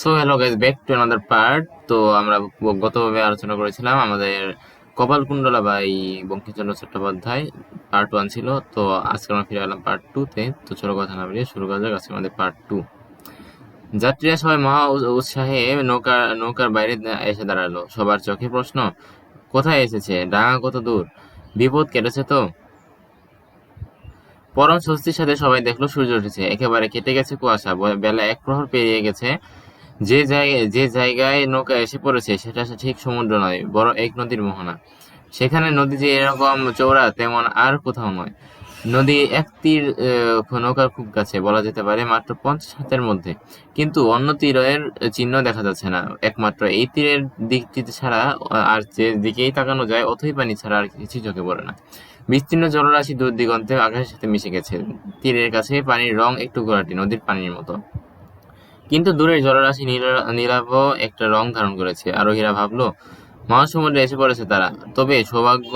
So hello guys, back to another part. তো আমরা গতভাবে আলোচনা করেছিলাম আমাদের কপালকুণ্ডলা বা এই বঙ্কিমচন্দ্র চট্টোপাধ্যায় পার্ট 1 ছিল। তো আজকে আমরা ফিরে এলাম পার্ট 2-তে। তো চলো কথা না বেরিয়ে শুরু করা যাক আজকে আমাদের পার্ট 2। যাত্রীরা সবাই মহা উৎসাহে নৌকার বাইরে এসে দাঁড়ালো। সবার চোখে প্রশ্ন, কোথায় এসেছে, ডাঙা কত দূর, বিপদ কেটেছে তো? পরম স্বস্তির সাথে সবাই দেখলো সূর্য উঠেছে, একেবারে কেটে গেছে কুয়াশা, বেলা 1 প্রহর পেরিয়ে গেছে। যে জায়গায় নৌকা এসে পড়েছে সেটা ঠিক সমুদ্র নয়, বড় এক নদীর মোহনা। সেখানে নদী যে এরকম চওড়া তেমন আর কোথাও নয়। নদী এক তীর নৌকার খুব কাছে, বলা যেতে পারে মাত্র 50 হাতের মধ্যে। কিন্তু অন্য তীরের চিহ্ন দেখা যাচ্ছে না, একমাত্র এই তীরের দিকটিতে ছাড়া আর যে দিকেই তাকানো যায় অথই পানি ছাড়া আর কিছু চোখে পড়ে না। বিস্তীর্ণ জলরাশি দূর দিগন্তে আকাশের সাথে মিশে গেছে। তীরের কাছে পানির রং একটু ঘোলাটে, নদীর পানির মতো। কিন্তু দূরের জলরাশি নীলাভ একটা রং ধারণ করেছে। আরোহীরা ভাবল মহাসমুদ্রে এসে পড়েছে তারা। তবে সৌভাগ্য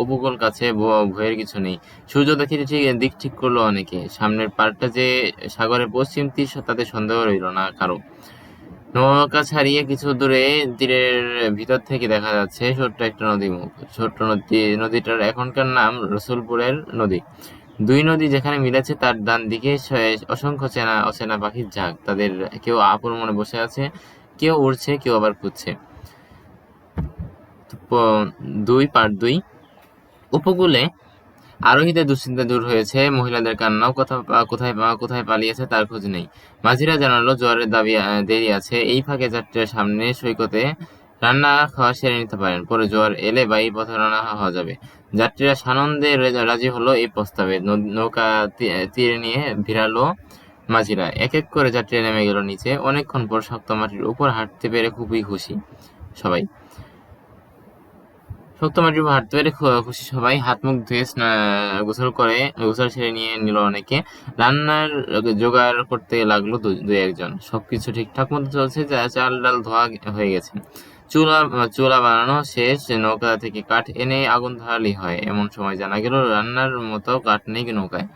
উপকূল কাছে, ভয়ের কিছু নেই। সূর্য দেখে দিক ঠিক করলো অনেকে। সামনের পাড়টা যে সাগরের পশ্চিম তীর তাতে সন্দেহ রইল না কারো। নৌকা ছাড়িয়ে কিছু দূরে তীরের ভিতর থেকে দেখা যাচ্ছে ছোট্ট একটা নদীমুখ। ছোট্ট নদীটার এখনকার নাম রসুলপুরের নদী। দুই নদী যেখানে মিলেছে তার ডান দিকে অসংখ্য অচেনা পাখির ঝাঁক। তাদের কেউ আপন মনে বসে আছে, কেউ উড়ছে, কেউ আবার খুঁজছে। পার্ট 2। উপকূলে আরোহীদের দুশ্চিন্তা দূর হয়েছে, মহিলাদের কান্নাও কোথায় কোথায় পালিয়েছে তার খোঁজ নেই। মাঝিরা জানালো জোয়ারের দেরি আছে। এই ফাঁকে যাত্রীরা সামনে সৈকতে রান্না খাওয়া সেরে নিতে পারেন, পরে জোয়ার এলে বাই পথে রান্না হওয়া যাবে। যাত্রীরা সানন্দে রাজি হলো এই প্রস্তাবে। নৌকা তীরে নিয়ে ভিড়ালো মাঝিরা। এক এক করে যাত্রীরা নেমে গেল নিচে। অনেকক্ষণ পর শক্ত মাটির উপর হাঁটতে পেরে খুবই খুশি সবাই। শক্ত মাটির উপর হাঁটতে পেরে খুশি সবাই। হাত মুখ ধুয়ে গোসল সেরে নিয়ে নিল অনেকে। রান্নার জোগাড় করতে লাগলো দুই একজন। সবকিছু ঠিকঠাক মতো চলছে, চাল ডাল ধোয়া হয়ে গেছে। চুলা বানানো শেষ। নৌকা থেকে কাঠ এনে আগুন ধরালেই হয়। এমন সময় জানা গেল রান্নার মতো কাঠ নেই নৌকায়।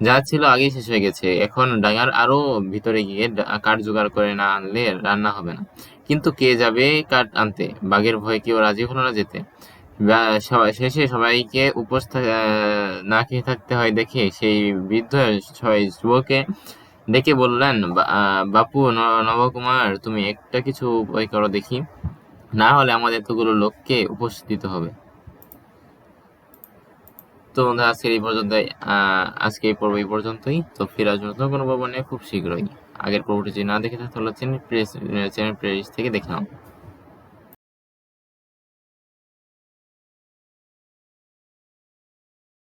যা ছিল আগেই শেষ হয়ে গেছে। এখন ডাঙার আরো ভিতরে গিয়ে কাঠ জোগাড় করে না আনলে রান্না হবে না। কিন্তু কে যাবে কাঠ আনতে? বাঘের ভয়ে কেউ রাজি হলো না যেতে। শেষে সবাইকে উপোস না খেয়ে থাকতে হয় দেখে সেই বৃদ্ধ সবাই যুবককে ডেকে বললেন, বাপু নবকুমার, তুমি একটা কিছু উপায় করো দেখি, না হলে আমাদের এতগুলো লোককে উপোস দিতে হবে। তো বন্ধুরা আজকে এই পর্ব এই পর্যন্তই। তো ফিরে আসবো নতুন কোনো পর্ব নিয়ে খুব শীঘ্রই। আগের পর্বটি যদি না দেখে থাকতে তাহলে চ্যানেল প্লেলিস্ট থেকে দেখে নাও।